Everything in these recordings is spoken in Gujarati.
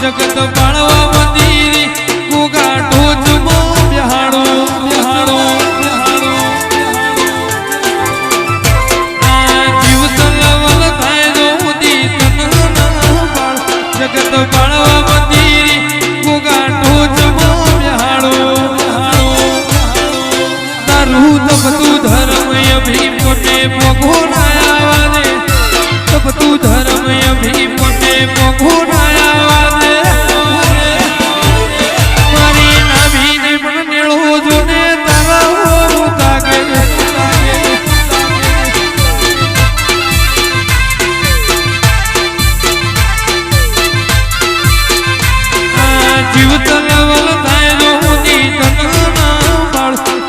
જગત બાળવા મંદિર ગુગા ઢોચમાં બિહાડો બિહાડો જીવ તલવલ થાય જો ઉદી તનના બાળ જગત બાળવા મંદિર ગુગા ઢોચમાં બિહાડો બિહાડો તારું તપતું ધર્મ અભિમ કોને મોઘો નાયા દે તપતું ધર્મ અભિમ કોને મોઘો નાયા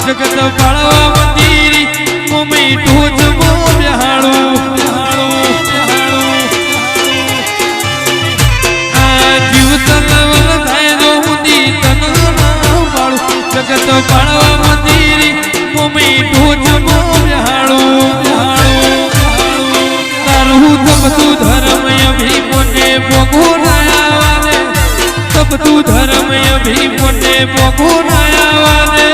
જગત બાળવા મંદિર મમ્મી ઢોચમાં બિહાડો બિહાડો આ જીવ તલવલ થાય જો ઉદી તનના બાળ જગત બાળવા મંદિર મમ્મી ઢોચમાં બિહાડો બિહાડો તારું તપતું ધર્મ અભિમોને ભોગો નાયા દે તપતું ધર્મ અભિમોને ભોગો નાયા દે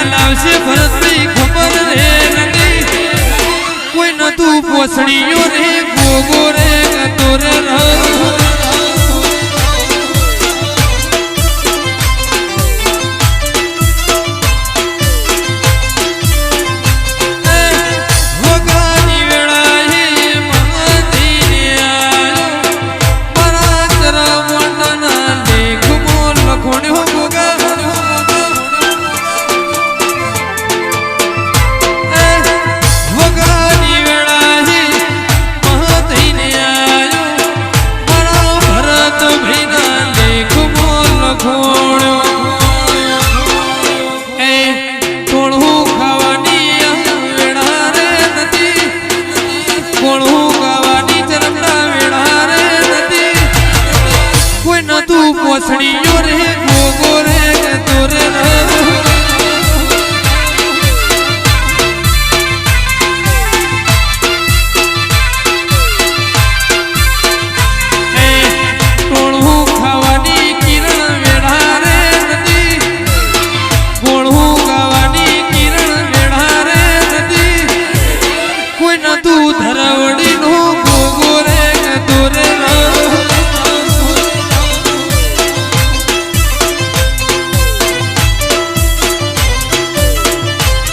લાવશે ભરતની ખબર રે નથી કોઈ નતું પોસણીઓ રે ગોગો રે ગતો રે